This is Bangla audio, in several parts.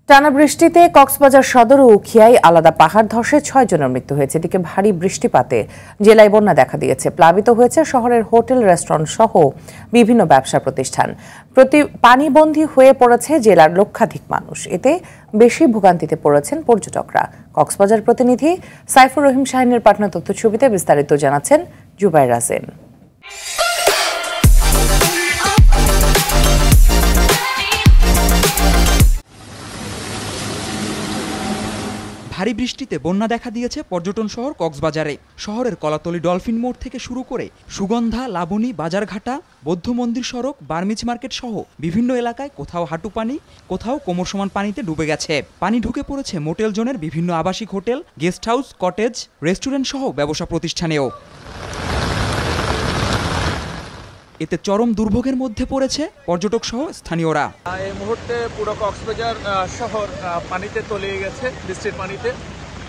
টানা বৃষ্টিতে কক্সবাজার সদর ও উখিয়ায় আলাদা পাহাড় ধসে ৬ জনের মৃত্যু হয়েছে। এদিকে ভারী বৃষ্টিপাতে জেলায় বন্যা দেখা দিয়েছে। প্লাবিত হয়েছে শহরের হোটেল, রেস্টুরেন্ট সহ বিভিন্ন ব্যবসা প্রতিষ্ঠান। পানিবন্দী হয়ে পড়েছে জেলার লক্ষাধিক মানুষ। এতে বেশি ভোগান্তিতে পড়েছেন পর্যটকরা। কক্সবাজার প্রতিনিধি সাইফুর রহিম শাহিনের পাঠানো তথ্যছবিতে বিস্তারিত জানাচ্ছেন জুবাইর রাজেন। ভারী বৃষ্টিতে বন্যা দেখা দিয়েছে পর্যটন শহর কক্সবাজারে। শহরের কলাতলি ডলফিন মোড় থেকে শুরু করে সুগন্ধা, লাবণী, বাজারঘাটা, বৌদ্ধ মন্দির সড়ক, বার্মিজ মার্কেট সহ বিভিন্ন এলাকায় কোথাও হাঁটু পানি, কোথাও কোমর সমান পানিতে ডুবে গেছে। পানি ঢুকে পড়েছে মোটেল জোনের বিভিন্ন আবাসিক hotel, guest house, cottage, restaurant সহ ব্যবসা প্রতিষ্ঠানেও। এতে চরম দুর্ভোগের মধ্যে পড়েছে পর্যটক সহ স্থানীয়রা। এই মুহূর্তে পুরো কক্সবাজার শহর পানিতে তলিয়ে গেছে। বৃষ্টির পানিতে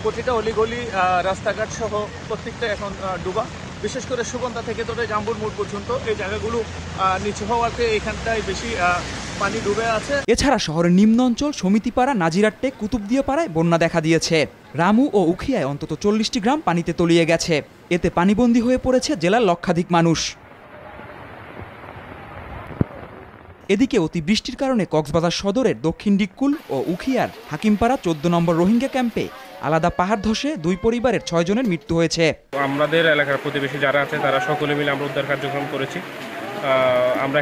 প্রতিটা অলিগলি, রাস্তাঘাট সহ প্রত্যেকটা এখন ডুবা। বিশেষ করে সুগন্ধা থেকে ধরে জাম্বুর মোড় পর্যন্ত এই জায়গাগুলো নিচু হওয়াতে এখানটায় বেশি পানি ডুবে আছে। এছাড়া শহরের নিম্ন অঞ্চল সমিতিপাড়া, নাজিরাট্টেক, কুতুবদিয়াপাড়ায় বন্যা দেখা দিয়েছে। রামু ও উখিয়ায় অন্তত ৪০টি গ্রাম পানিতে তলিয়ে গেছে। এতে পানিবন্দী হয়ে পড়েছে জেলার লক্ষাধিক মানুষ। এদিকে অতিবৃষ্টির কারণে কক্সবাজার সদরের দক্ষিণ ডিক্কুল ও উখিয়ার হাকিমপাড়া ১৪ নম্বর রোহিঙ্গা ক্যাম্পে আলাদা পাহাড় ধসে ২ পরিবারের ৬ জনের মৃত্যু হয়েছে। আমাদের এলাকার প্রতিবেশী যারা আছে তারা সকলে মিলে আমরা উদ্ধার কার্যক্রম করেছি। আমরা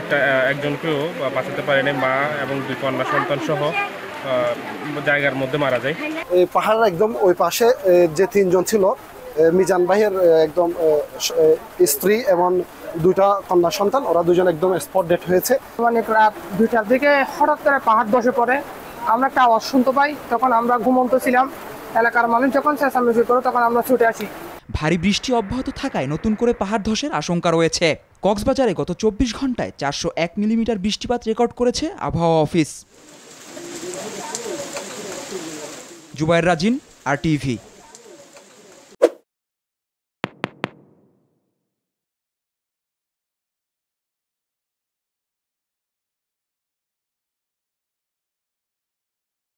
একজনকেও বাঁচাতে পারিনি। মা এবং 2 কন্যা সন্তান সহ জায়গার মধ্যে মারা যায়। এই পাহাড়ের একদম ওই পাশে যে 3 জন ছিল, মিজান ভাইয়ের একদম স্ত্রী এবং 2টা কন্যা সন্তান, ওরা 2জন একদম স্পট ডেট হয়েছে। মানে রাত 2টার দিকে হঠাৎ করে পাহাড় ধসে পড়ে। আমরা একটা আওয়াজ শুনতে পাই, তখন আমরা ঘুমন্ত ছিলাম। এলাকার মানুষ যখন চেঁচামেচি করে তখন আমরা ছুটে আসি। ভারী বৃষ্টি অব্যাহত থাকায় নতুন করে পাহাড় ধসের আশঙ্কা রয়েছে। কক্সবাজারে গত 24 ঘন্টায় 401 মিলিমিটার বৃষ্টিপাত রেকর্ড করেছে আবহাওয়া অফিস। জুবাইর রাজিন, RTV।